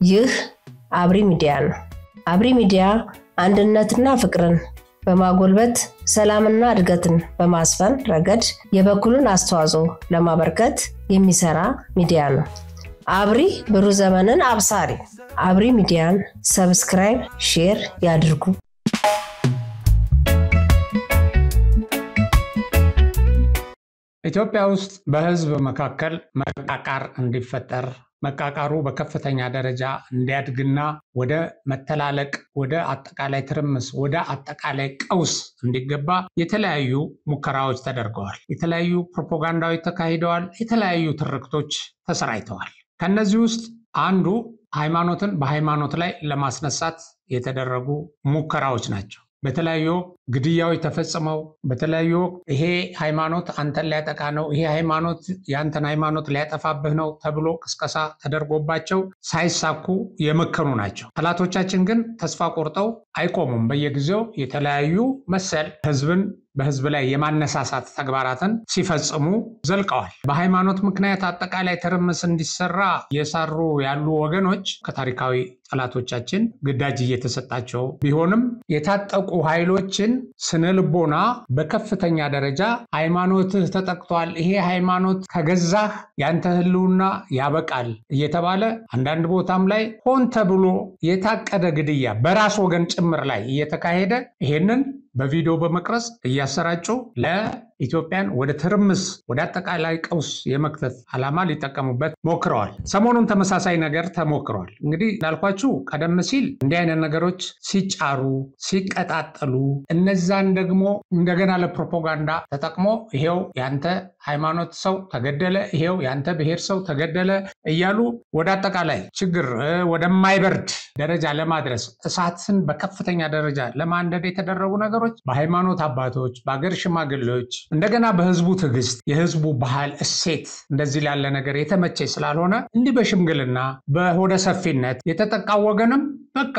ይህ አብሪ ሚዲያ ነው። አብሪ ሚዲያ አንድነትና ፍቅርን በማጎልበት ሰላምና እድገትን በማስፈን ረገድ የበኩሉን አስተዋጽኦ ለማበርከት የሚሰራ ሚዲያ ነው። አብሪ ብሩህ ዘመንን አብሳሪ። አብሪ ሚዲያን ሰብስክራይብ፣ ሼር ያድርጉ። ኢትዮጵያ ውስጥ በህዝብ መካከል መቃቃር እንዲፈጠር መቃቃሩ በከፍተኛ ደረጃ እንዲያድግና ወደ መተላለቅ ወደ አጠቃላይ ትርምስ ወደ አጠቃላይ ቀውስ እንዲገባ የተለያዩ ሙከራዎች ተደርገዋል። የተለያዩ ፕሮፓጋንዳዎች ተካሂደዋል። የተለያዩ ትርክቶች ተሰራይተዋል። ከነዚህ ውስጥ አንዱ ሃይማኖትን በሃይማኖት ላይ ለማስነሳት የተደረጉ ሙከራዎች ናቸው። በተለያዩ ግድያዎች ተፈጽመው በተለያዩ ይሄ ሃይማኖት አንተን ሊያጠቃ ነው፣ ይሄ ሃይማኖት ያንተን ሃይማኖት ሊያጠፋብህ ነው ተብሎ ቅስቀሳ ተደርጎባቸው ሳይሳኩ የመከኑ ናቸው። ጠላቶቻችን ግን ተስፋ ቆርጠው አይቆሙም። በየጊዜው የተለያዩ መሰል ህዝብን በህዝብ ላይ የማነሳሳት ተግባራትን ሲፈጽሙ ዘልቀዋል። በሃይማኖት ምክንያት አጠቃላይ ትርምስ እንዲሰራ የሰሩ ያሉ ወገኖች ከታሪካዊ ጠላቶቻችን ግዳጅ እየተሰጣቸው ቢሆንም የታጠቁ ኃይሎችን ስነልቦና በከፍተኛ ደረጃ ሃይማኖትህ ተጠቅቷል፣ ይሄ ሃይማኖት ከገዛህ ያንተ ህልውና ያበቃል እየተባለ አንዳንድ ቦታም ላይ ሆን ተብሎ የታቀደ ግድያ በራስ ወገን ጭምር ላይ እየተካሄደ ይሄንን በቪዲዮ በመቅረጽ እያሰራጩ ለኢትዮጵያን ወደ ትርምስ ወደ አጠቃላይ ቀውስ የመክተት ዓላማ ሊጠቀሙበት ሞክረዋል። ሰሞኑን ተመሳሳይ ነገር ተሞክሯል። እንግዲህ እንዳልኳችሁ ቀደም ሲል እንዲህ አይነት ነገሮች ሲጫሩ ሲቀጣጠሉ እነዛን ደግሞ እንደገና ለፕሮፓጋንዳ ተጠቅሞ ይሄው ያንተ ሃይማኖት ሰው ተገደለ፣ ይሄው ያንተ ብሔር ሰው ተገደለ እያሉ ወደ አጠቃላይ ችግር ወደማይበርድ ደረጃ ለማድረስ እሳትን በከፍተኛ ደረጃ ለማንደድ የተደረጉ ነገሮች በሃይማኖት አባቶች በአገር ሽማግሌዎች እንደገና በህዝቡ ትዕግስት የህዝቡ ባህል እሴት እንደዚህ ያለ ነገር የተመቸ ስላልሆነ እንዲህ በሽምግልና በሆደ ሰፊነት የተጠቃው ወገንም በቃ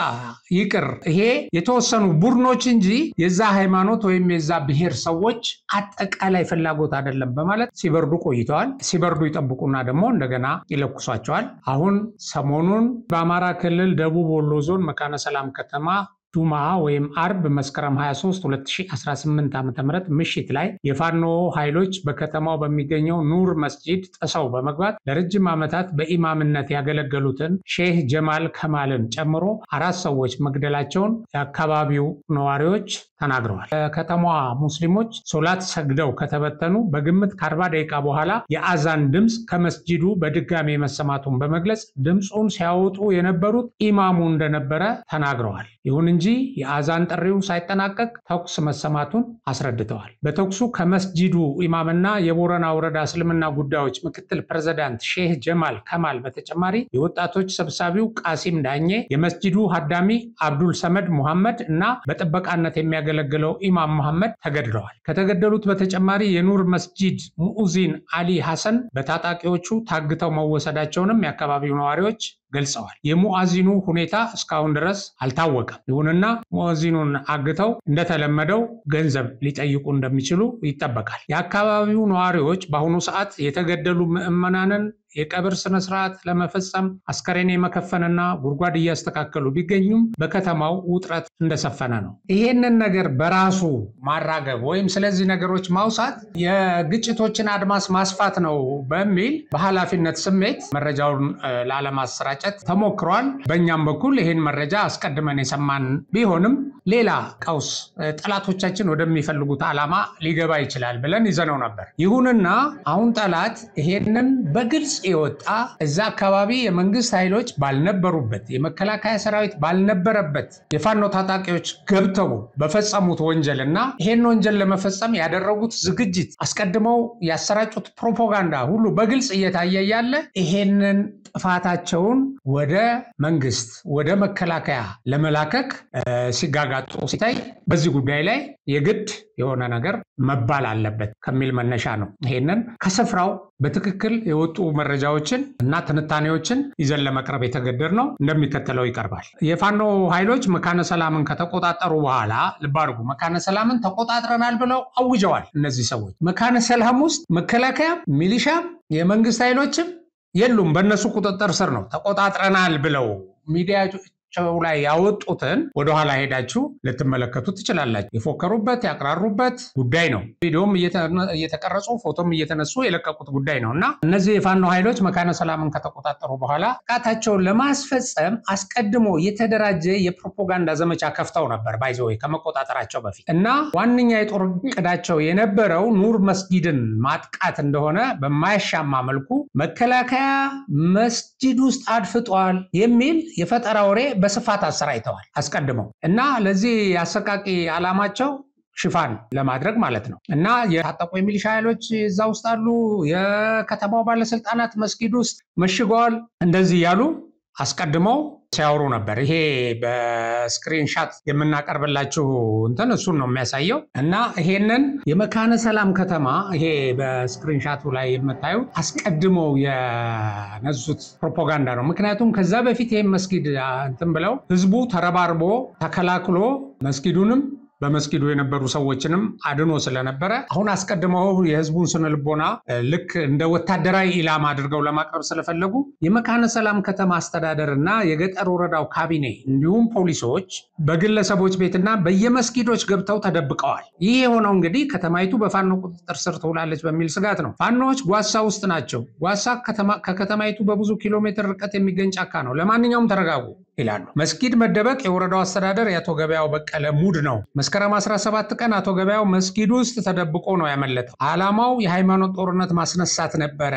ይቅር ይሄ የተወሰኑ ቡድኖች እንጂ የዛ ሃይማኖት ወይም የዛ ብሔር ሰዎች አጠቃላይ ፍላጎት አይደለም በማለት ሲበርዱ ቆይተዋል። ሲበርዱ ይጠብቁና ደግሞ እንደገና ይለኩሷቸዋል። አሁን ሰሞኑን በአማራ ክልል ደቡብ ወሎ ዞን መካነ ሰላም ከተማ ጁማ ወይም አርብ መስከረም 23 2018 ዓ.ም ምሽት ላይ የፋኖ ኃይሎች በከተማው በሚገኘው ኑር መስጂድ ጥሰው በመግባት ለረጅም ዓመታት በኢማምነት ያገለገሉትን ሼህ ጀማል ከማልን ጨምሮ 4 ሰዎች መግደላቸውን የአካባቢው ነዋሪዎች ተናግረዋል። ከተማዋ ሙስሊሞች ሶላት ሰግደው ከተበተኑ በግምት ከ40 ደቂቃ በኋላ የአዛን ድምጽ ከመስጂዱ በድጋሚ መሰማቱን በመግለጽ ድምጹን ሲያወጡ የነበሩት ኢማሙ እንደነበረ ተናግረዋል። ይሁን እንጂ የአዛን ጥሪው ሳይጠናቀቅ ተኩስ መሰማቱን አስረድተዋል። በተኩሱ ከመስጂዱ ኢማምና የቦረና ወረዳ እስልምና ጉዳዮች ምክትል ፕሬዝዳንት ሼህ ጀማል ከማል በተጨማሪ የወጣቶች ሰብሳቢው ቃሲም ዳኜ፣ የመስጂዱ ሀዳሚ አብዱል ሰመድ ሙሐመድ እና በጥበቃነት የሚያገለግለው ኢማም መሐመድ ተገድለዋል። ከተገደሉት በተጨማሪ የኑር መስጂድ ሙኡዚን አሊ ሐሰን በታጣቂዎቹ ታግተው መወሰዳቸውንም የአካባቢው ነዋሪዎች ገልጸዋል። የሙአዚኑ ሁኔታ እስካሁን ድረስ አልታወቀም። ይሁንና ሙአዚኑን አግተው እንደተለመደው ገንዘብ ሊጠይቁ እንደሚችሉ ይጠበቃል። የአካባቢው ነዋሪዎች በአሁኑ ሰዓት የተገደሉ ምዕመናንን የቀብር ስነ ስርዓት ለመፈጸም አስከሬን የመከፈንና ጉድጓድ እያስተካከሉ ቢገኙም በከተማው ውጥረት እንደሰፈነ ነው። ይሄንን ነገር በራሱ ማራገብ ወይም ስለዚህ ነገሮች ማውሳት የግጭቶችን አድማስ ማስፋት ነው በሚል በኃላፊነት ስሜት መረጃውን ላለማሰራጨት ተሞክሯል። በእኛም በኩል ይሄን መረጃ አስቀድመን የሰማን ቢሆንም ሌላ ቀውስ ጠላቶቻችን ወደሚፈልጉት ዓላማ ሊገባ ይችላል ብለን ይዘነው ነበር። ይሁንና አሁን ጠላት ይሄንን በግልጽ የወጣ እዛ አካባቢ የመንግስት ኃይሎች ባልነበሩበት የመከላከያ ሰራዊት ባልነበረበት የፋኖ ታጣቂዎች ገብተው በፈጸሙት ወንጀልና ይሄን ወንጀል ለመፈጸም ያደረጉት ዝግጅት አስቀድመው ያሰራጩት ፕሮፓጋንዳ ሁሉ በግልጽ እየታየ ያለ ይሄንን ጥፋታቸውን ወደ መንግስት ወደ መከላከያ ለመላከክ ሲጋጋጡ ሲታይ በዚህ ጉዳይ ላይ የግድ የሆነ ነገር መባል አለበት ከሚል መነሻ ነው ይሄንን ከስፍራው በትክክል የወጡ መረጃዎችን እና ትንታኔዎችን ይዘን ለመቅረብ የተገደድነው እንደሚከተለው ይቀርባል። የፋኖ ኃይሎች መካነ ሰላምን ከተቆጣጠሩ በኋላ ልባርጉ መካነ ሰላምን ተቆጣጥረናል ብለው አውጀዋል። እነዚህ ሰዎች መካነ ሰላም ውስጥ መከላከያ ሚሊሻ የመንግስት ኃይሎችም የሉም፣ በእነሱ ቁጥጥር ስር ነው። ተቆጣጥረናል ብለው ሚዲያቸው ላይ ያወጡትን ወደ ኋላ ሄዳችሁ ልትመለከቱ ትችላላችሁ። የፎከሩበት ያቀራሩበት ጉዳይ ነው። ቪዲዮም እየተቀረጹ ፎቶም እየተነሱ የለቀቁት ጉዳይ ነውና እነዚህ የፋኖ ኃይሎች መካነ ሰላምን ከተቆጣጠሩ በኋላ ጥቃታቸውን ለማስፈጸም አስቀድሞ የተደራጀ የፕሮፓጋንዳ ዘመቻ ከፍተው ነበር ባይዘው ከመቆጣጠራቸው በፊት እና ዋንኛ የጦር ዕቅዳቸው የነበረው ኑር መስጊድን ማጥቃት እንደሆነ በማያሻማ መልኩ መከላከያ መስጊድ ውስጥ አድፍጧል የሚል የፈጠራ ወሬ በስፋት አሰራይተዋል አስቀድመው እና ለዚህ አሰቃቂ ዓላማቸው ሽፋን ለማድረግ ማለት ነው እና የታጠቁ የሚሊሻ ኃይሎች እዛ ውስጥ አሉ የከተማው ባለስልጣናት መስጊድ ውስጥ መሽገዋል እንደዚህ ያሉ አስቀድመው ሲያወሩ ነበር። ይሄ በስክሪንሻት የምናቀርብላችሁ እንትን እሱን ነው የሚያሳየው እና ይሄንን የመካነ ሰላም ከተማ ይሄ በስክሪንሻቱ ላይ የምታዩት አስቀድመው የነዙት ፕሮፓጋንዳ ነው። ምክንያቱም ከዛ በፊት ይሄን መስጊድ እንትን ብለው ህዝቡ ተረባርቦ ተከላክሎ መስጊዱንም በመስጊዱ የነበሩ ሰዎችንም አድኖ ስለነበረ አሁን አስቀድመው የህዝቡን ስነልቦና ልክ እንደ ወታደራዊ ኢላማ አድርገው ለማቅረብ ስለፈለጉ የመካነ ሰላም ከተማ አስተዳደርና የገጠር ወረዳው ካቢኔ እንዲሁም ፖሊሶች በግለሰቦች ቤትና በየመስጊዶች ገብተው ተደብቀዋል። ይህ የሆነው እንግዲህ ከተማይቱ በፋኖ ቁጥጥር ስር ትውላለች በሚል ስጋት ነው። ፋኖች ጓሳ ውስጥ ናቸው። ጓሳ ከከተማይቱ በብዙ ኪሎ ሜትር ርቀት የሚገኝ ጫካ ነው። ለማንኛውም ተረጋጉ ይላሉ። መስጊድ መደበቅ የወረዳው አስተዳደር የአቶ ገበያው በቀለ ሙድ ነው። መስከረም 17 ቀን አቶ ገበያው መስጊድ ውስጥ ተደብቆ ነው ያመለጠው። ዓላማው የሃይማኖት ጦርነት ማስነሳት ነበረ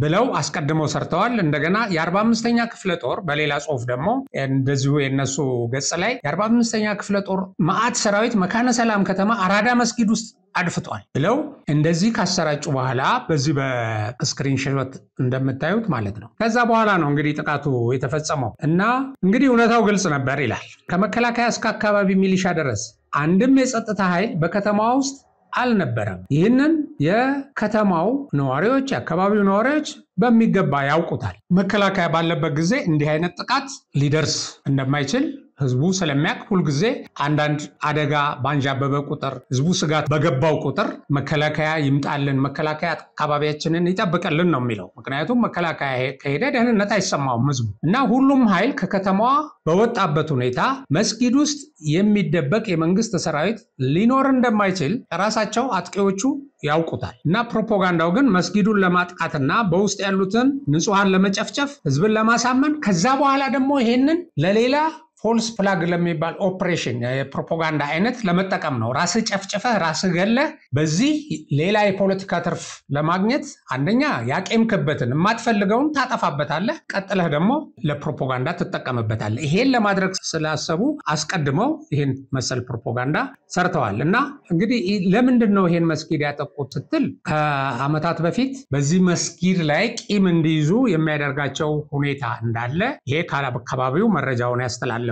ብለው አስቀድመው ሰርተዋል። እንደገና የ45ኛ ክፍለ ጦር በሌላ ጽሁፍ ደግሞ እንደዚሁ የነሱ ገጽ ላይ የ45ኛ ክፍለ ጦር ማዕት ሰራዊት መካነ ሰላም ከተማ አራዳ መስጊድ ውስጥ አድፍጧል ብለው እንደዚህ ካሰራጩ በኋላ በዚህ በስክሪንሾት እንደምታዩት ማለት ነው። ከዛ በኋላ ነው እንግዲህ ጥቃቱ የተፈጸመው እና እንግዲህ እውነታው ግልጽ ነበር ይላል። ከመከላከያ እስከ አካባቢ ሚሊሻ ድረስ አንድም የጸጥታ ኃይል በከተማ ውስጥ አልነበረም። ይህንን የከተማው ነዋሪዎች የአካባቢው ነዋሪዎች በሚገባ ያውቁታል። መከላከያ ባለበት ጊዜ እንዲህ አይነት ጥቃት ሊደርስ እንደማይችል ህዝቡ ስለሚያውቅ ሁሉ ጊዜ አንዳንድ አደጋ ባንጃበበ ቁጥር ህዝቡ ስጋት በገባው ቁጥር መከላከያ ይምጣልን መከላከያ አካባቢያችንን ይጠብቅልን ነው የሚለው። ምክንያቱም መከላከያ ከሄደ ደህንነት አይሰማውም ህዝቡ እና ሁሉም ኃይል ከከተማዋ በወጣበት ሁኔታ መስጊድ ውስጥ የሚደበቅ የመንግስት ሰራዊት ሊኖር እንደማይችል ራሳቸው አጥቂዎቹ ያውቁታል እና ፕሮፓጋንዳው ግን መስጊዱን ለማጥቃትና በውስጥ ያሉትን ንጹሃን ለመጨፍጨፍ ህዝብን ለማሳመን ከዛ በኋላ ደግሞ ይሄንን ለሌላ ፎልስ ፍላግ ለሚባል ኦፕሬሽን የፕሮፓጋንዳ አይነት ለመጠቀም ነው። ራስ ጨፍጨፈ ራስ ገለ በዚህ ሌላ የፖለቲካ ትርፍ ለማግኘት አንደኛ ያቄምከበትን የማትፈልገውን ታጠፋበታለህ፣ ቀጥለህ ደግሞ ለፕሮፓጋንዳ ትጠቀምበታለህ። ይሄን ለማድረግ ስላሰቡ አስቀድመው ይሄን መሰል ፕሮፓጋንዳ ሰርተዋል እና እንግዲህ ለምንድን ነው ይሄን መስጊድ ያጠቁት ስትል ከአመታት በፊት በዚህ መስጊድ ላይ ቂም እንዲይዙ የሚያደርጋቸው ሁኔታ እንዳለ ይሄ ከአካባቢው መረጃውን ያስተላልፋል።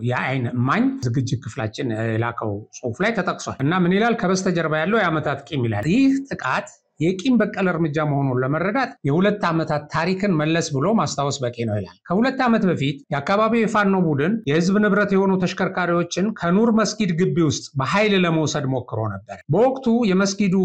የአይን እማኝ ዝግጅት ክፍላችን የላከው ጽሁፍ ላይ ተጠቅሷል እና ምን ይላል? ከበስተጀርባ ያለው የአመታት ቂም ይላል። ይህ ጥቃት የቂም በቀል እርምጃ መሆኑን ለመረዳት የ2 ዓመታት ታሪክን መለስ ብሎ ማስታወስ በቂ ነው ይላል። ከ2 ዓመት በፊት የአካባቢው የፋኖ ቡድን የህዝብ ንብረት የሆኑ ተሽከርካሪዎችን ከኑር መስጊድ ግቢ ውስጥ በኃይል ለመውሰድ ሞክሮ ነበር። በወቅቱ የመስጊዱ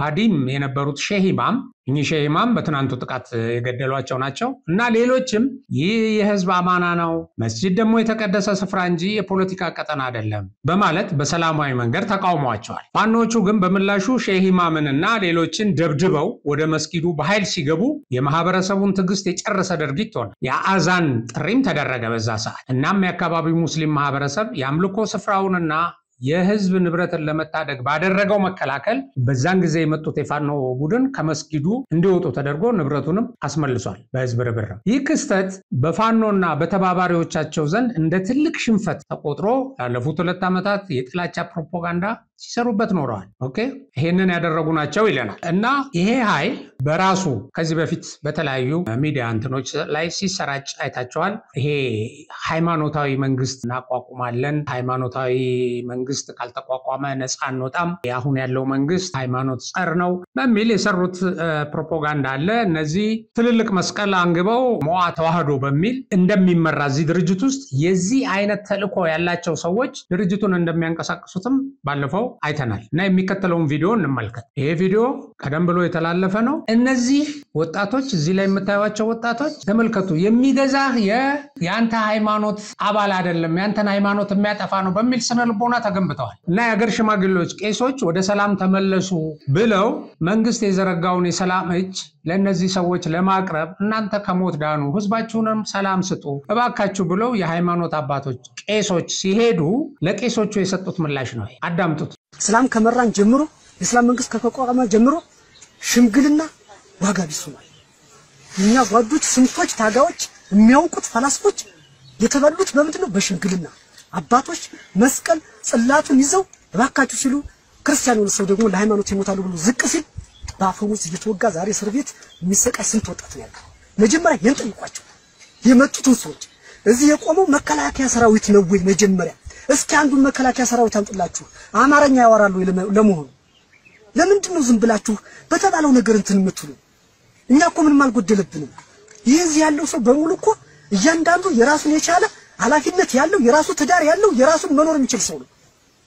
ሀዲም የነበሩት ሼህ ኢማም እኚህ ሼህ ኢማም በትናንቱ ጥቃት የገደሏቸው ናቸው እና ሌሎችም ይህ የህዝብ አማና ነው፣ መስጂድ ደግሞ የተቀደሰ ስፍራ እንጂ የፖለቲካ ቀጠና አይደለም በማለት በሰላማዊ መንገድ ተቃውሟቸዋል። ፋኖቹ ግን በምላሹ ሼህ ኢማምንና ሌሎችን ደብድበው ወደ መስጊዱ በኃይል ሲገቡ የማህበረሰቡን ትዕግስት የጨረሰ ድርጊት ሆነ። የአዛን ጥሪም ተደረገ በዛ ሰዓት። እናም የአካባቢው ሙስሊም ማህበረሰብ የአምልኮ ስፍራውንና የህዝብ ንብረትን ለመታደግ ባደረገው መከላከል በዛን ጊዜ የመጡት የፋኖ ቡድን ከመስጊዱ እንዲወጡ ተደርጎ ንብረቱንም አስመልሷል በህዝብ ርብርብ። ይህ ክስተት በፋኖና በተባባሪዎቻቸው ዘንድ እንደ ትልቅ ሽንፈት ተቆጥሮ ላለፉት 2 ዓመታት የጥላቻ ፕሮፓጋንዳ ሲሰሩበት ኖረዋል። ኦኬ ይሄንን ያደረጉ ናቸው ይለናል እና ይሄ ኃይል በራሱ ከዚህ በፊት በተለያዩ ሚዲያ እንትኖች ላይ ሲሰራጭ አይታቸዋል። ይሄ ሃይማኖታዊ መንግስት እናቋቁማለን፣ ሃይማኖታዊ መንግስት መንግስት ካልተቋቋመ ነፃ አንወጣም፣ አሁን ያለው መንግስት ሃይማኖት ጸር ነው በሚል የሰሩት ፕሮፓጋንዳ አለ። እነዚህ ትልልቅ መስቀል አንግበው ሞዓ ተዋህዶ በሚል እንደሚመራ እዚህ ድርጅት ውስጥ የዚህ አይነት ተልእኮ ያላቸው ሰዎች ድርጅቱን እንደሚያንቀሳቅሱትም ባለፈው አይተናል እና የሚከተለውን ቪዲዮ እንመልከት። ይሄ ቪዲዮ ቀደም ብሎ የተላለፈ ነው። እነዚህ ወጣቶች እዚህ ላይ የምታዩዋቸው ወጣቶች ተመልከቱ። የሚገዛህ የአንተ ሃይማኖት አባል አይደለም፣ ያንተን ሃይማኖት የሚያጠፋ ነው በሚል ስነ ልቦና ተገንብተዋል እና የሀገር ሽማግሌዎች ቄሶች ወደ ሰላም ተመለሱ ብለው መንግስት የዘረጋውን የሰላም እጅ ለነዚህ ሰዎች ለማቅረብ እናንተ ከሞት ዳኑ፣ ህዝባችሁንም ሰላም ስጡ እባካችሁ ብለው የሃይማኖት አባቶች ቄሶች ሲሄዱ ለቄሶቹ የሰጡት ምላሽ ነው። አዳምጡት። ሰላም ከመራን ጀምሮ የሰላም መንግስት ከተቋቋመ ጀምሮ ሽምግልና ዋጋ ቢስ ሆኗል። እኛ ጓዶች ስንቶች ታጋዮች የሚያውቁት ፈላስፎች የተበሉት በምንድነው? በሽምግልና አባቶች መስቀል ጽላቱን ይዘው እባካችሁ ሲሉ ክርስቲያኑ ሰው ደግሞ ለሃይማኖት ይሞታሉ ብሎ ዝቅ ሲል በአፈሙዝ እየተወጋ ዛሬ እስር ቤት የሚሰቃይ ስንት ወጣት ነው ያለው። መጀመሪያ የንጠይቋቸው የመጡትን ሰዎች እዚህ የቆመው መከላከያ ሰራዊት ነው ወይ? መጀመሪያ እስኪ አንዱን መከላከያ ሰራዊት አንጥላችሁ አማርኛ ያወራሉ ለመሆኑ ለምንድነው ዝም ብላችሁ በተባለው ነገር እንትን የምትሉ? እኛ እኮ ምንም አልጎደለብንም። ይሄ ያለው ሰው በሙሉ እኮ እያንዳንዱ የራሱን የቻለ ኃላፊነት ያለው የራሱ ትዳር ያለው የራሱን መኖር የሚችል ሰው ነው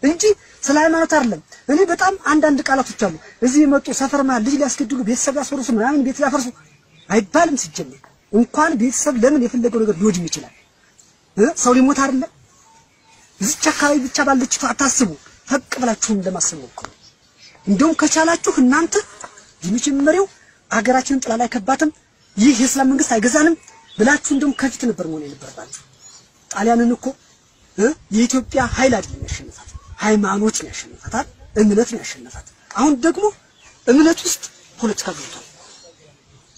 እንጂ ስለ ሃይማኖት አይደለም። እኔ በጣም አንዳንድ ቃላቶች አሉ እዚህ የመጡ ሰፈርማ ልጅ ሊያስገድሉ ቤተሰብ ያስወርሱ ምናምን ቤት ሊያፈርሱ አይባልም። ሲጀምር እንኳን ቤተሰብ ለምን የፈለገው ነገር ሊወድም ይችላል። ሰው ሊሞት አይደለም። እዚህ አካባቢ ብቻ ባለችው አታስቡ፣ ፈቅ ብላችሁም ለማሰብ ነው። እንደውም ከቻላችሁ እናንተ የመጀመሪያው አገራችንን ጥላ ላይ ከባተም ይህ የእስላም መንግስት አይገዛንም ብላችሁ እንደውም ከፊት ነበር መሆን የነበረባችሁ። ጣሊያንን እኮ የኢትዮጵያ ኃይል አይደለም ያሸነፋት፣ ሃይማኖት ነው ያሸነፋት፣ እምነት ነው ያሸነፋት። አሁን ደግሞ እምነት ውስጥ ፖለቲካ ገብቷል።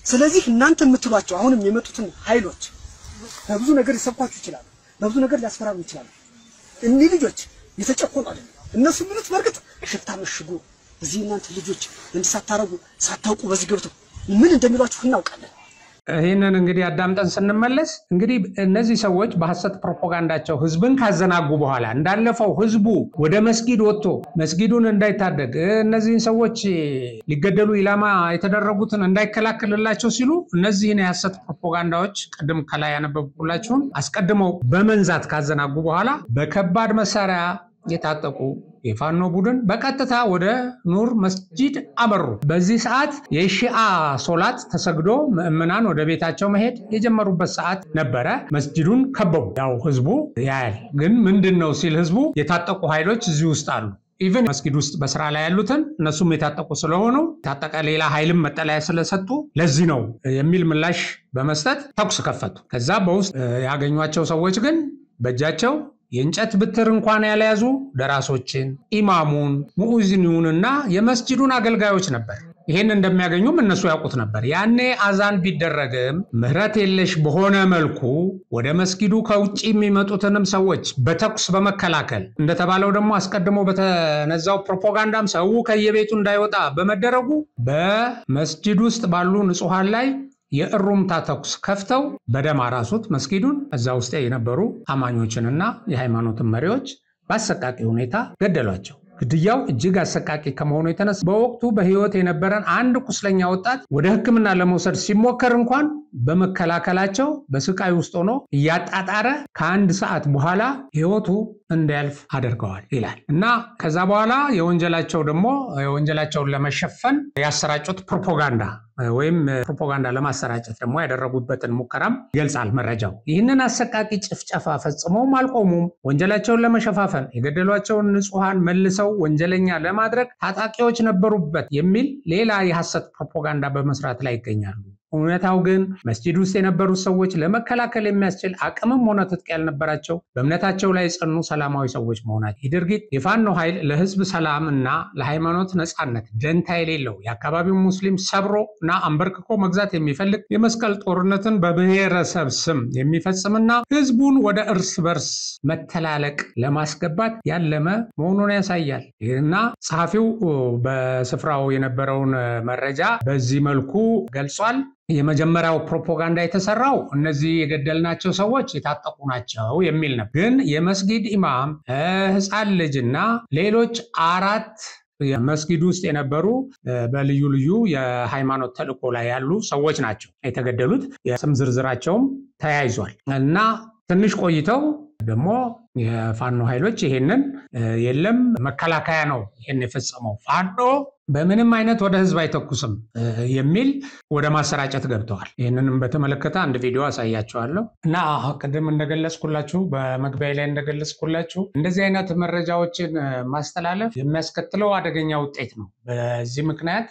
ስለዚህ እናንተ የምትሏቸው አሁንም የመጡትን ኃይሎች በብዙ ነገር ሊሰብኳችሁ ይችላሉ፣ በብዙ ነገር ሊያስፈራሩ ይችላሉ። እኒህ ልጆች የተጨቆኑ አይደለም። እነሱ ምኑት በርግጥ ሽፍታ መሽጉ እዚህ እናንተ ልጆች እንድሳታረጉ ሳታውቁ በዚህ ገብተው ምን እንደሚሏችሁ እናውቃለን። ይሄንን እንግዲህ አዳምጠን ስንመለስ እንግዲህ እነዚህ ሰዎች በሐሰት ፕሮፓጋንዳቸው ህዝብን ካዘናጉ በኋላ እንዳለፈው ህዝቡ ወደ መስጊድ ወጥቶ መስጊዱን እንዳይታደግ እነዚህን ሰዎች ሊገደሉ ኢላማ የተደረጉትን እንዳይከላከልላቸው ሲሉ እነዚህን የሐሰት ፕሮፓጋንዳዎች ቀደም ከላይ ያነበብኩላችሁን አስቀድመው በመንዛት ካዘናጉ በኋላ በከባድ መሳሪያ የታጠቁ የፋኖ ቡድን በቀጥታ ወደ ኑር መስጂድ አመሩ። በዚህ ሰዓት የሺአ ሶላት ተሰግዶ ምእመናን ወደ ቤታቸው መሄድ የጀመሩበት ሰዓት ነበረ። መስጂዱን ከበቡ። ያው ህዝቡ ያያል። ግን ምንድነው ሲል ህዝቡ የታጠቁ ኃይሎች እዚህ ውስጥ አሉ። ኢቭን መስጊድ ውስጥ በስራ ላይ ያሉትን እነሱም የታጠቁ ስለሆኑ ታጠቀ ሌላ ኃይልም መጠለያ ስለሰጡ ለዚህ ነው የሚል ምላሽ በመስጠት ተኩስ ከፈቱ። ከዛ በውስጥ ያገኟቸው ሰዎች ግን በእጃቸው የእንጨት ብትር እንኳን ያለያዙ ደራሶችን፣ ኢማሙን፣ ሙእዚኑንና የመስጂዱን አገልጋዮች ነበር። ይሄን እንደሚያገኙም እነሱ ያውቁት ነበር። ያኔ አዛን ቢደረግም ምህረት የለሽ በሆነ መልኩ ወደ መስጊዱ ከውጪ የሚመጡትንም ሰዎች በተኩስ በመከላከል እንደተባለው ደግሞ አስቀድሞ በተነዛው ፕሮፓጋንዳም ሰው ከየቤቱ እንዳይወጣ በመደረጉ በመስጂድ ውስጥ ባሉ ንጹሃን ላይ የእሩምታ ተኩስ ከፍተው በደም አራሱት መስጊዱን። እዛ ውስጥ የነበሩ አማኞችንና የሃይማኖት መሪዎች በአሰቃቂ ሁኔታ ገደሏቸው። ግድያው እጅግ አሰቃቂ ከመሆኑ የተነሳ በወቅቱ በህይወት የነበረን አንድ ቁስለኛ ወጣት ወደ ሕክምና ለመውሰድ ሲሞከር እንኳን በመከላከላቸው በስቃይ ውስጥ ሆኖ እያጣጣረ ከአንድ ሰዓት በኋላ ህይወቱ እንዲያልፍ አድርገዋል ይላል እና ከዛ በኋላ የወንጀላቸውን ለመሸፈን ያሰራጩት ፕሮፓጋንዳ ወይም ፕሮፓጋንዳ ለማሰራጨት ደግሞ ያደረጉበትን ሙከራም ይገልጻል መረጃው። ይህንን አሰቃቂ ጭፍጨፋ ፈጽመው አልቆሙም። ወንጀላቸውን ለመሸፋፈን የገደሏቸውን ንጹሃን መልሰው ወንጀለኛ ለማድረግ ታጣቂዎች ነበሩበት የሚል ሌላ የሐሰት ፕሮፓጋንዳ በመስራት ላይ ይገኛሉ። እውነታው ግን መስጂድ ውስጥ የነበሩ ሰዎች ለመከላከል የሚያስችል አቅምም ሆነ ትጥቅ ያልነበራቸው በእምነታቸው ላይ የጸኑ ሰላማዊ ሰዎች መሆናቸው። ይድርጊት የፋኖ ኃይል ለህዝብ ሰላም እና ለሃይማኖት ነጻነት ደንታ የሌለው የአካባቢው ሙስሊም ሰብሮና አንበርክኮ መግዛት የሚፈልግ የመስቀል ጦርነትን በብሔረሰብ ስም የሚፈጽምና ህዝቡን ወደ እርስ በርስ መተላለቅ ለማስገባት ያለመ መሆኑን ያሳያል እና ጸሐፊው በስፍራው የነበረውን መረጃ በዚህ መልኩ ገልጿል። የመጀመሪያው ፕሮፓጋንዳ የተሰራው እነዚህ የገደልናቸው ሰዎች የታጠቁ ናቸው የሚል ነው። ግን የመስጊድ ኢማም ህፃን ልጅና ሌሎች 4 የመስጊድ ውስጥ የነበሩ በልዩ ልዩ የሃይማኖት ተልእኮ ላይ ያሉ ሰዎች ናቸው የተገደሉት። የስም ዝርዝራቸውም ተያይዟል እና ትንሽ ቆይተው ደግሞ የፋኖ ኃይሎች ይሄንን የለም መከላከያ ነው ይሄን የፈጸመው ፋኖ በምንም አይነት ወደ ህዝብ አይተኩስም የሚል ወደ ማሰራጨት ገብተዋል። ይሄንንም በተመለከተ አንድ ቪዲዮ አሳያችኋለሁ እና ቀደም እንደገለጽኩላችሁ በመግቢያ ላይ እንደገለጽኩላችሁ እንደዚህ አይነት መረጃዎችን ማስተላለፍ የሚያስከትለው አደገኛ ውጤት ነው። በዚህ ምክንያት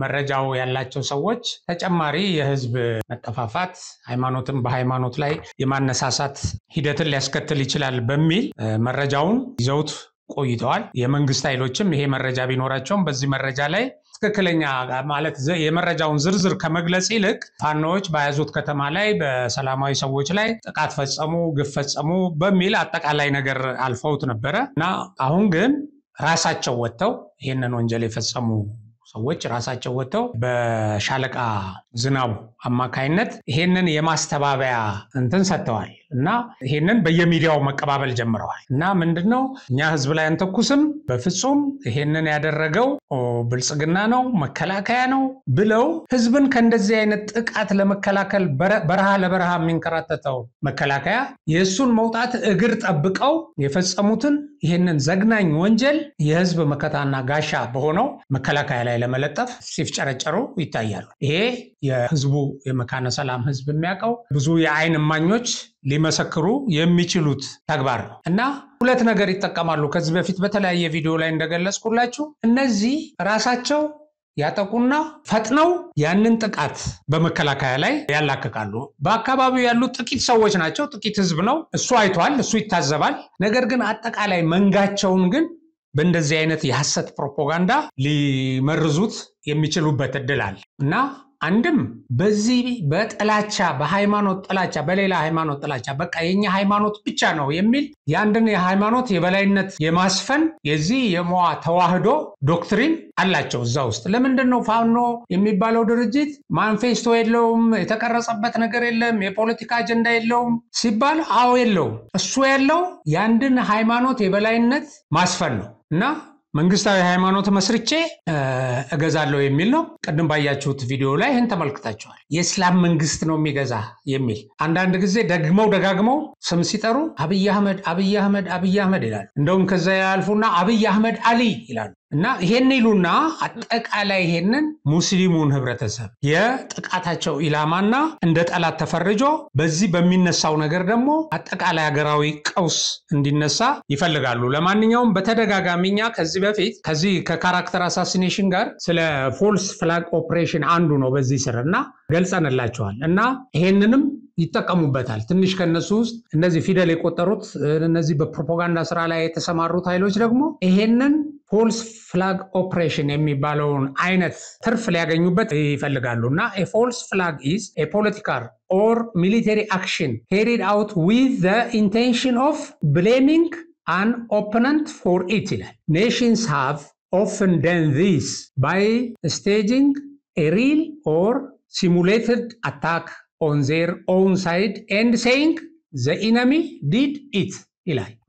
መረጃው ያላቸው ሰዎች ተጨማሪ የህዝብ መጠፋፋት ሃይማኖትን በሃይማኖት ላይ የማነሳሳት ሂደትን ሊያስከትል ይችላል በሚል መረጃውን ይዘውት ቆይተዋል። የመንግስት ኃይሎችም ይሄ መረጃ ቢኖራቸውም በዚህ መረጃ ላይ ትክክለኛ ማለት የመረጃውን ዝርዝር ከመግለጽ ይልቅ ፋኖዎች በያዙት ከተማ ላይ በሰላማዊ ሰዎች ላይ ጥቃት ፈጸሙ፣ ግፍ ፈጸሙ በሚል አጠቃላይ ነገር አልፈውት ነበረ እና አሁን ግን ራሳቸው ወጥተው ይሄንን ወንጀል የፈጸሙ ሰዎች ራሳቸው ወጥተው በሻለቃ ዝናቡ አማካይነት ይሄንን የማስተባበያ እንትን ሰጥተዋል እና ይሄንን በየሚዲያው መቀባበል ጀምረዋል እና ምንድነው እኛ ህዝብ ላይ አንተኩስም በፍጹም ይሄንን ያደረገው ብልጽግና ነው መከላከያ ነው ብለው ህዝብን ከእንደዚህ አይነት ጥቃት ለመከላከል በረሃ ለበረሃ የሚንከራተተው መከላከያ የሱን መውጣት እግር ጠብቀው የፈጸሙትን ይሄንን ዘግናኝ ወንጀል የህዝብ መከታና ጋሻ በሆነው መከላከያ ላይ ለመለጠፍ ሲፍጨረጨሩ ይታያሉ። ይሄ የህዝቡ የመካነ ሰላም ህዝብ የሚያቀው ብዙ የአይን እማኞች ሊመሰክሩ የሚችሉት ተግባር ነው እና ሁለት ነገር ይጠቀማሉ። ከዚህ በፊት በተለያየ ቪዲዮ ላይ እንደገለጽኩላችሁ እነዚህ ራሳቸው ያጠቁና ፈጥነው ያንን ጥቃት በመከላከያ ላይ ያላከካሉ። በአካባቢው ያሉ ጥቂት ሰዎች ናቸው፣ ጥቂት ህዝብ ነው። እሱ አይቷል፣ እሱ ይታዘባል። ነገር ግን አጠቃላይ መንጋቸውን ግን በእንደዚህ አይነት የሐሰት ፕሮፓጋንዳ ሊመርዙት የሚችሉበት እድል አለ እና አንድም በዚህ በጥላቻ በሃይማኖት ጥላቻ በሌላ ሃይማኖት ጥላቻ በቃ የኛ ሃይማኖት ብቻ ነው የሚል ያንድን የሃይማኖት የበላይነት የማስፈን የዚህ የሞዓ ተዋህዶ ዶክትሪን አላቸው እዛ ውስጥ። ለምንድነው ፋኖ የሚባለው ድርጅት ማንፌስቶ የለውም፣ የተቀረጸበት ነገር የለም፣ የፖለቲካ አጀንዳ የለውም ሲባል አዎ የለውም። እሱ ያለው ያንድን ሃይማኖት የበላይነት ማስፈን ነው እና መንግስታዊ ሃይማኖት መስርቼ እገዛለሁ የሚል ነው። ቀደም ባያችሁት ቪዲዮ ላይ ይሄን ተመልክታችኋል። የእስላም መንግስት ነው የሚገዛ የሚል አንዳንድ ጊዜ ደጋግመው ስም ሲጠሩ አብይ አህመድ ይላሉ። እንደውም ከዛ ያልፉና አብይ አህመድ አሊ ይላሉ እና ይሄን ይሉና አጠቃላይ ይሄንን ሙስሊሙን ህብረተሰብ የጥቃታቸው ኢላማና እንደ ጠላት ተፈርጆ በዚህ በሚነሳው ነገር ደግሞ አጠቃላይ ሀገራዊ ቀውስ እንዲነሳ ይፈልጋሉ። ለማንኛውም በተደጋጋሚኛ ከዚህ በፊት ከዚህ ከካራክተር አሳሲኔሽን ጋር ስለ ፎልስ ፍላግ ኦፕሬሽን አንዱ ነው በዚህ ስርና ገልጸንላችኋል እና ይሄንንም ይተቀሙበታል። ትንሽ ከነሱ ውስጥ እነዚህ ፊደል የቆጠሩት እነዚህ በፕሮፓጋንዳ ስራ ላይ የተሰማሩት ኃይሎች ደግሞ ይሄንን ፎልስ ፍላግ ኦፕሬሽን የሚባለውን አይነት ትርፍ ሊያገኙበት ይፈልጋሉና a false flag is a political or military action carried out with the intention of blaming an opponent for it. Nations have often done this by staging a real or simulated attack on their own side and saying the enemy did it.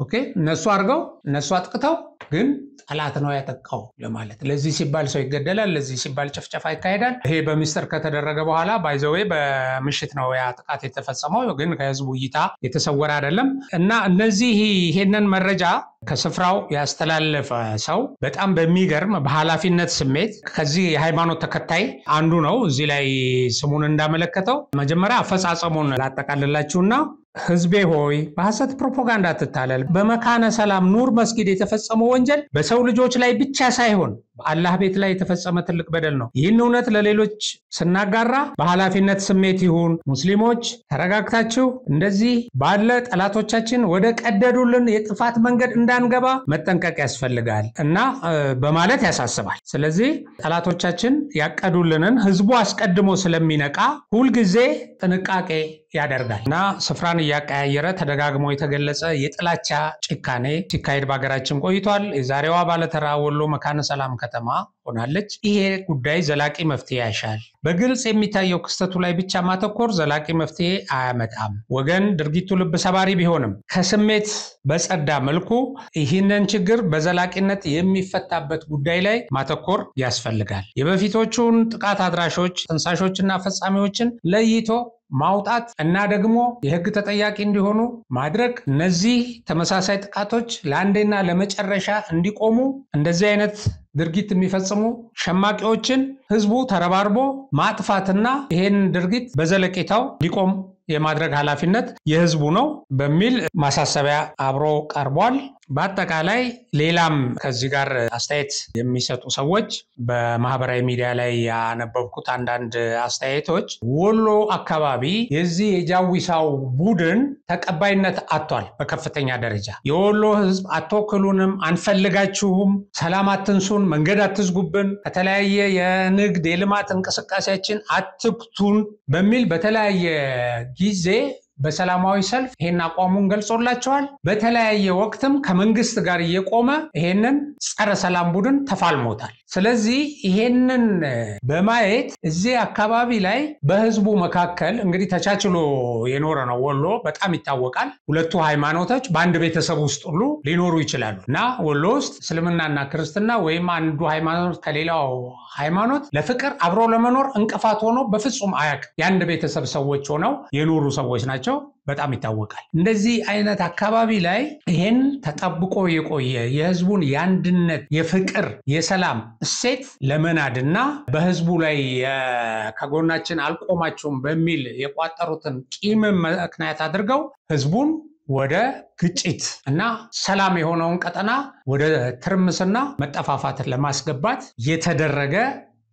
ኦኬ እነሱ አርገው እነሱ አጥቅተው ግን ጠላት ነው ያጠቃው ለማለት ለዚህ ሲባል ሰው ይገደላል፣ ለዚህ ሲባል ጭፍጨፋ ይካሄዳል። ይሄ በሚስጥር ከተደረገ በኋላ ባይዘዌ በምሽት ነው ያ ጥቃት የተፈጸመው፣ ግን ከህዝቡ እይታ የተሰወረ አይደለም እና እነዚህ ይሄንን መረጃ ከስፍራው ያስተላለፈ ሰው በጣም በሚገርም በኃላፊነት ስሜት ከዚህ የሃይማኖት ተከታይ አንዱ ነው። እዚህ ላይ ስሙን እንዳመለከተው መጀመሪያ አፈጻጸሙን ላጠቃልላችሁና ህዝቤ ሆይ በሐሰት ፕሮፓጋንዳ ተታለል በመካነ ሰላም ኑር መስጊድ የተፈጸመው ወንጀል በሰው ልጆች ላይ ብቻ ሳይሆን በአላህ ቤት ላይ የተፈጸመ ትልቅ በደል ነው። ይህን እውነት ለሌሎች ስናጋራ በኃላፊነት ስሜት ይሁን ሙስሊሞች ተረጋግታችሁ እንደዚህ ባለ ጠላቶቻችን ወደ ቀደዱልን የጥፋት መንገድ እንዳንገባ መጠንቀቅ ያስፈልጋል እና በማለት ያሳስባል። ስለዚህ ጠላቶቻችን ያቀዱልንን ህዝቡ አስቀድሞ ስለሚነቃ ሁሉ ጊዜ ጥንቃቄ ያደርጋልና ስፍራን ያቀያየረ ተደጋግሞ የተገለጸ የጥላቻ ጭካኔ ሲካሄድ በአገራችን ቆይቷል። የዛሬዋ ባለተራ ወሎ መካነ ሰላም ከተማ ሆናለች። ይሄ ጉዳይ ዘላቂ መፍትሄ ያሻል። በግልጽ የሚታየው ክስተቱ ላይ ብቻ ማተኮር ዘላቂ መፍትሄ አያመጣም። ወገን ድርጊቱ ልብ ሰባሪ ቢሆንም ከስሜት በጸዳ መልኩ ይህንን ችግር በዘላቂነት የሚፈታበት ጉዳይ ላይ ማተኮር ያስፈልጋል። የበፊቶቹን ጥቃት አድራሾች፣ ተንሳሾችና ፈጻሚዎችን ለይቶ ማውጣት እና ደግሞ የህግ ተጠያቂ እንዲሆኑ ማድረግ፣ እነዚህ ተመሳሳይ ጥቃቶች ለአንዴና ለመጨረሻ እንዲቆሙ እንደዚህ አይነት ድርጊት የሚፈጽሙ ሸማቂዎችን ህዝቡ ተረባርቦ ማጥፋትና ይሄን ድርጊት በዘለቄታው ሊቆም የማድረግ ኃላፊነት የህዝቡ ነው በሚል ማሳሰቢያ አብሮ ቀርቧል። በአጠቃላይ ሌላም ከዚህ ጋር አስተያየት የሚሰጡ ሰዎች በማህበራዊ ሚዲያ ላይ ያነበብኩት አንዳንድ አስተያየቶች ወሎ አካባቢ የዚህ የጃዊሳው ቡድን ተቀባይነት አጥቷል በከፍተኛ ደረጃ። የወሎ ህዝብ አትወክሉንም፣ አንፈልጋችሁም፣ ሰላም አትንሱን፣ መንገድ አትዝጉብን፣ ከተለያየ የንግድ የልማት እንቅስቃሴያችን አትክቱን በሚል በተለያየ ጊዜ በሰላማዊ ሰልፍ ይሄን አቋሙን ገልጾላቸዋል። በተለያየ ወቅትም ከመንግስት ጋር እየቆመ ይሄንን ጸረ ሰላም ቡድን ተፋልሞታል። ስለዚህ ይሄንን በማየት እዚህ አካባቢ ላይ በህዝቡ መካከል እንግዲህ ተቻችሎ የኖረ ነው ወሎ በጣም ይታወቃል። ሁለቱ ሃይማኖቶች በአንድ ቤተሰብ ውስጥ ሁሉ ሊኖሩ ይችላሉ እና ወሎ ውስጥ እስልምናና ክርስትና ወይም አንዱ ሃይማኖት ከሌላው ሃይማኖት ለፍቅር አብሮ ለመኖር እንቅፋት ሆኖ በፍጹም አያውቅም። የአንድ ቤተሰብ ሰዎች ሆነው የኖሩ ሰዎች ናቸው። በጣም ይታወቃል። እንደዚህ አይነት አካባቢ ላይ ይሄን ተጠብቆ የቆየ የህዝቡን የአንድነት፣ የፍቅር፣ የሰላም እሴት ለመናድና በህዝቡ ላይ ከጎናችን አልቆማችሁም በሚል የቋጠሩትን ቂም ምክንያት አድርገው ህዝቡን ወደ ግጭት እና ሰላም የሆነውን ቀጠና ወደ ትርምስና መጠፋፋት ለማስገባት የተደረገ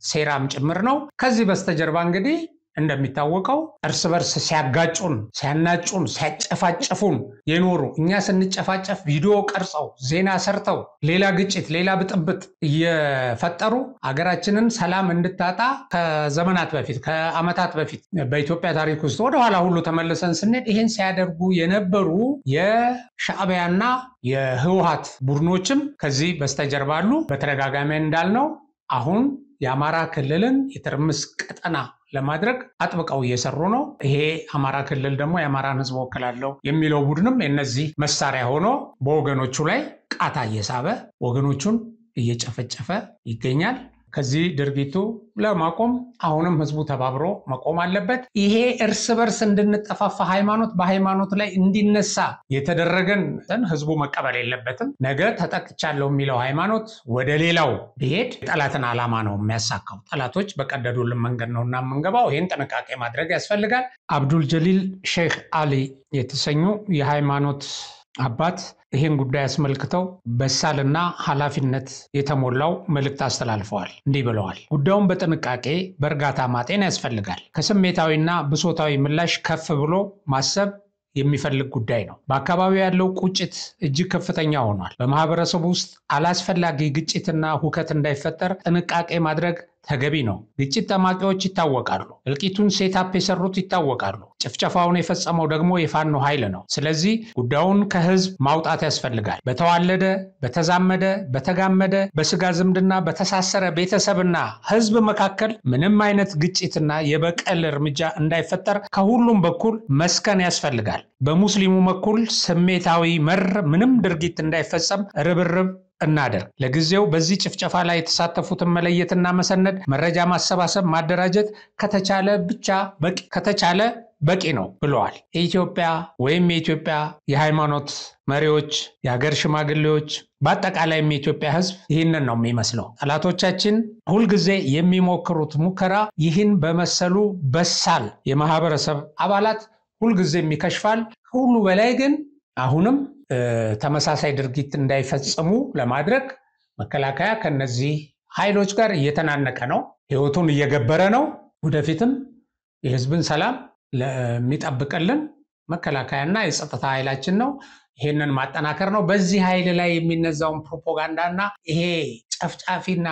ሴራም ጭምር ነው። ከዚህ በስተጀርባ እንግዲህ እንደሚታወቀው እርስ በርስ ሲያጋጩን፣ ሲያናጩን፣ ሲያጨፋጨፉን የኖሩ እኛ ስንጨፋጨፍ ቪዲዮ ቀርጸው ዜና ሰርተው ሌላ ግጭት ሌላ ብጥብጥ እየፈጠሩ አገራችንን ሰላም እንድታጣ ከዘመናት በፊት ከአመታት በፊት በኢትዮጵያ ታሪክ ውስጥ ወደ ኋላ ሁሉ ተመልሰን ስንሄድ ይሄን ሲያደርጉ የነበሩ የሻዕቢያና የህወሓት ቡድኖችም ከዚህ በስተጀርባ አሉ። በተደጋጋሚ እንዳልነው አሁን የአማራ ክልልን የትርምስ ቀጠና ለማድረግ አጥብቀው እየሰሩ ነው። ይሄ አማራ ክልል ደግሞ የአማራን ህዝብ ወክላለሁ የሚለው ቡድንም የነዚህ መሳሪያ ሆኖ በወገኖቹ ላይ ቃታ እየሳበ ወገኖቹን እየጨፈጨፈ ይገኛል። ከዚህ ድርጊቱ ለማቆም አሁንም ህዝቡ ተባብሮ መቆም አለበት። ይሄ እርስ በርስ እንድንጠፋፋ ሃይማኖት በሃይማኖት ላይ እንዲነሳ የተደረገን ህዝቡ መቀበል የለበትም። ነገ ተጠቅቻለሁ የሚለው ሃይማኖት ወደ ሌላው ቢሄድ ጠላትን ዓላማ ነው የሚያሳካው። ጠላቶች በቀደዱልን መንገድ ነውና የምንገባው። ይሄን ጥንቃቄ ማድረግ ያስፈልጋል። አብዱል ጀሊል ሼክ አሊ የተሰኙ የሃይማኖት አባት ይሄን ጉዳይ አስመልክተው በሳልና ኃላፊነት የተሞላው መልእክት አስተላልፈዋል። እንዲህ ብለዋል። ጉዳዩን በጥንቃቄ በእርጋታ ማጤን ያስፈልጋል። ከስሜታዊና ብሶታዊ ምላሽ ከፍ ብሎ ማሰብ የሚፈልግ ጉዳይ ነው። በአካባቢው ያለው ቁጭት እጅግ ከፍተኛ ሆኗል። በማህበረሰቡ ውስጥ አላስፈላጊ ግጭትና ሁከት እንዳይፈጠር ጥንቃቄ ማድረግ ተገቢ ነው። ግጭት ጠማቂዎች ይታወቃሉ። እልቂቱን ሴታፕ የሰሩት ይታወቃሉ። ጭፍጨፋውን የፈጸመው ደግሞ የፋኖ ኃይል ነው። ስለዚህ ጉዳዩን ከህዝብ ማውጣት ያስፈልጋል። በተዋለደ፣ በተዛመደ፣ በተጋመደ፣ በስጋ ዝምድና በተሳሰረ ቤተሰብና ህዝብ መካከል ምንም አይነት ግጭትና የበቀል እርምጃ እንዳይፈጠር ከሁሉም በኩል መስከን ያስፈልጋል። በሙስሊሙ በኩል ስሜታዊ መር ምንም ድርጊት እንዳይፈጸም ርብርብ እናደርግ። ለጊዜው በዚህ ጭፍጨፋ ላይ የተሳተፉትን መለየትና መሰነድ፣ መረጃ ማሰባሰብ፣ ማደራጀት ከተቻለ በቂ ነው ብለዋል። የኢትዮጵያ ወይም የኢትዮጵያ የሃይማኖት መሪዎች፣ የሀገር ሽማግሌዎች፣ በአጠቃላይም የኢትዮጵያ ህዝብ ይህንን ነው የሚመስለው። ጠላቶቻችን ሁልጊዜ የሚሞክሩት ሙከራ ይህን በመሰሉ በሳል የማህበረሰብ አባላት ሁልጊዜም ይከሽፋል። ሁሉ በላይ ግን አሁንም ተመሳሳይ ድርጊት እንዳይፈጽሙ ለማድረግ መከላከያ ከነዚህ ኃይሎች ጋር እየተናነቀ ነው፣ ህይወቱን እየገበረ ነው። ወደፊትም የህዝብን ሰላም ለሚጠብቅልን መከላከያና የጸጥታ ኃይላችን ነው። ይሄንን ማጠናከር ነው። በዚህ ኃይል ላይ የሚነዛውን ፕሮፓጋንዳና ይሄ ጨፍጫፊና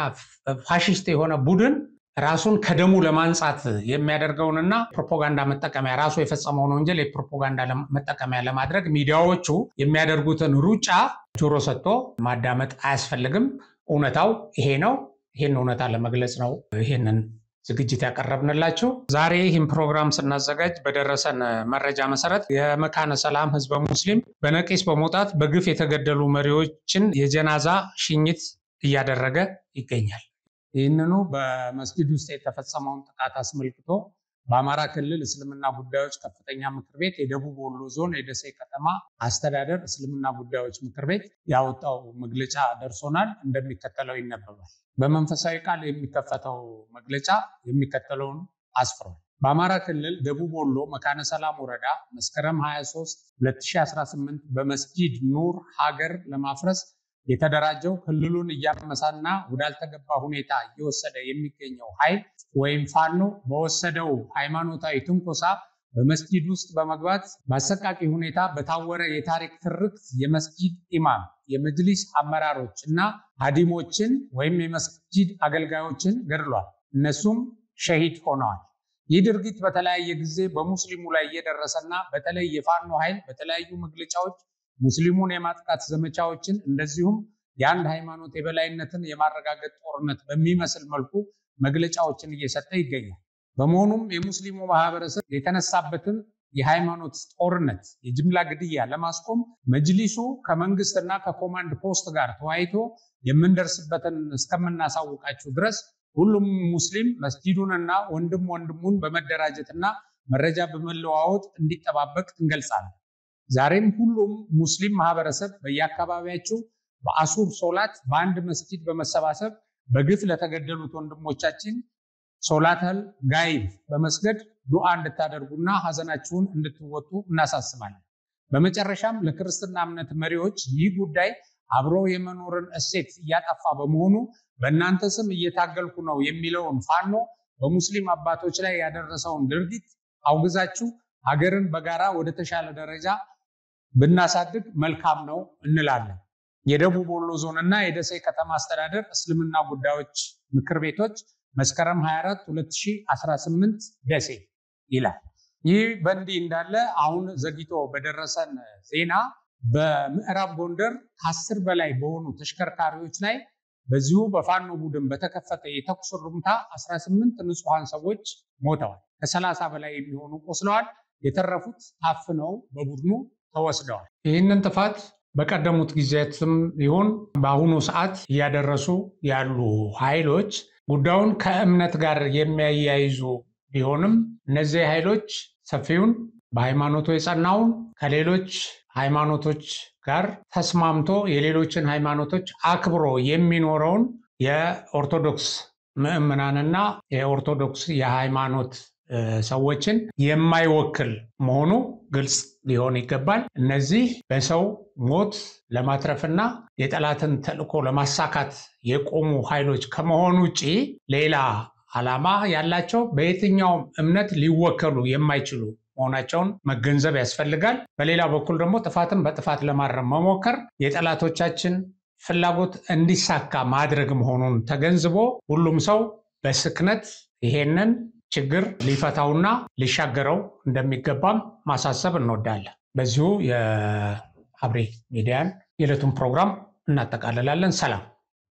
ፋሺስት የሆነ ቡድን ራሱን ከደሙ ለማንጻት የሚያደርገውንና ፕሮፓጋንዳ መጠቀሚያ ራሱ የፈጸመውን ወንጀል የፕሮፓጋንዳ መጠቀሚያ ለማድረግ ሚዲያዎቹ የሚያደርጉትን ሩጫ ጆሮ ሰጥቶ ማዳመጥ አያስፈልግም። እውነታው ይሄ ነው። ይሄን እውነታ ለመግለጽ ነው ይሄንን ዝግጅት ያቀረብንላችሁ። ዛሬ ይህን ፕሮግራም ስናዘጋጅ በደረሰን መረጃ መሰረት የመካነ ሰላም ህዝበ ሙስሊም በነቂስ በመውጣት በግፍ የተገደሉ መሪዎችን የጀናዛ ሽኝት እያደረገ ይገኛል። ይህንኑ በመስጊድ ውስጥ የተፈጸመውን ጥቃት አስመልክቶ በአማራ ክልል እስልምና ጉዳዮች ከፍተኛ ምክር ቤት የደቡብ ወሎ ዞን የደሴ ከተማ አስተዳደር እስልምና ጉዳዮች ምክር ቤት ያወጣው መግለጫ ደርሶናል፣ እንደሚከተለው ይነበባል። በመንፈሳዊ ቃል የሚከፈተው መግለጫ የሚከተለውን አስፍሯል። በአማራ ክልል ደቡብ ወሎ መካነ ሰላም ወረዳ መስከረም 23 2018 በመስጊድ ኑር ሀገር ለማፍረስ የተደራጀው ክልሉን እያመሳና ወዳልተገባ ሁኔታ እየወሰደ የሚገኘው ኃይል ወይም ፋኖ በወሰደው ሃይማኖታዊ ትንኮሳ በመስጊድ ውስጥ በመግባት በአሰቃቂ ሁኔታ በታወረ የታሪክ ትርክት የመስጊድ ኢማም፣ የመጅሊስ አመራሮች እና ሀዲሞችን ወይም የመስጊድ አገልጋዮችን ገድሏል። እነሱም ሸሂድ ሆነዋል። ይህ ድርጊት በተለያየ ጊዜ በሙስሊሙ ላይ እየደረሰና በተለይ የፋኖ ኃይል በተለያዩ መግለጫዎች ሙስሊሙን የማጥቃት ዘመቻዎችን እንደዚሁም የአንድ ሃይማኖት የበላይነትን የማረጋገጥ ጦርነት በሚመስል መልኩ መግለጫዎችን እየሰጠ ይገኛል። በመሆኑም የሙስሊሙ ማህበረሰብ የተነሳበትን የሃይማኖት ጦርነት የጅምላ ግድያ ለማስቆም መጅሊሱ ከመንግስትና ከኮማንድ ፖስት ጋር ተወያይቶ የምንደርስበትን እስከምናሳውቃችሁ ድረስ ሁሉም ሙስሊም መስጂዱንና ወንድሙን በመደራጀትና መረጃ በመለዋወጥ እንዲጠባበቅ እንገልጻለን። ዛሬም ሁሉም ሙስሊም ማህበረሰብ በየአካባቢያቸው በአሱር ሶላት በአንድ መስጂድ በመሰባሰብ በግፍ ለተገደሉት ወንድሞቻችን ሶላተል ጋይብ በመስገድ ዱዓ እንድታደርጉና ሐዘናችሁን እንድትወጡ እናሳስባለን። በመጨረሻም ለክርስትና እምነት መሪዎች ይህ ጉዳይ አብሮ የመኖርን እሴት እያጠፋ በመሆኑ በእናንተ ስም እየታገልኩ ነው የሚለውን ፋኖ በሙስሊም አባቶች ላይ ያደረሰውን ድርጊት አውግዛችሁ ሀገርን በጋራ ወደ ተሻለ ደረጃ ብናሳድግ መልካም ነው እንላለን። የደቡብ ወሎ ዞንና የደሴ ከተማ አስተዳደር እስልምና ጉዳዮች ምክር ቤቶች መስከረም 24 2018 ደሴ ይላል። ይህ በእንዲህ እንዳለ አሁን ዘግይቶ በደረሰን ዜና በምዕራብ ጎንደር ከ10 በላይ በሆኑ ተሽከርካሪዎች ላይ በዚሁ በፋኖ ቡድን በተከፈተ የተኩስ ርምታ 18 ንጹሃን ሰዎች ሞተዋል። ከ30 በላይ የሚሆኑ ቆስለዋል። የተረፉት ታፍነው በቡድኑ ተወስደዋል። ይህንን ጥፋት በቀደሙት ጊዜያትም ይሁን በአሁኑ ሰዓት እያደረሱ ያሉ ኃይሎች ጉዳዩን ከእምነት ጋር የሚያያይዙ ቢሆንም እነዚህ ኃይሎች ሰፊውን በሃይማኖቱ የጸናውን ከሌሎች ሃይማኖቶች ጋር ተስማምቶ የሌሎችን ሃይማኖቶች አክብሮ የሚኖረውን የኦርቶዶክስ ምዕመናንና የኦርቶዶክስ የሃይማኖት ሰዎችን የማይወክል መሆኑ ግልጽ ሊሆን ይገባል። እነዚህ በሰው ሞት ለማትረፍና የጠላትን ተልዕኮ ለማሳካት የቆሙ ኃይሎች ከመሆኑ ውጪ ሌላ ዓላማ ያላቸው በየትኛውም እምነት ሊወከሉ የማይችሉ መሆናቸውን መገንዘብ ያስፈልጋል። በሌላ በኩል ደግሞ ጥፋትን በጥፋት ለማረም መሞከር የጠላቶቻችን ፍላጎት እንዲሳካ ማድረግ መሆኑን ተገንዝቦ ሁሉም ሰው በስክነት ይሄንን ችግር ሊፈታውና ሊሻገረው እንደሚገባም ማሳሰብ እንወዳለን። በዚሁ የአብሬ ሚዲያን የዕለቱን ፕሮግራም እናጠቃልላለን። ሰላም።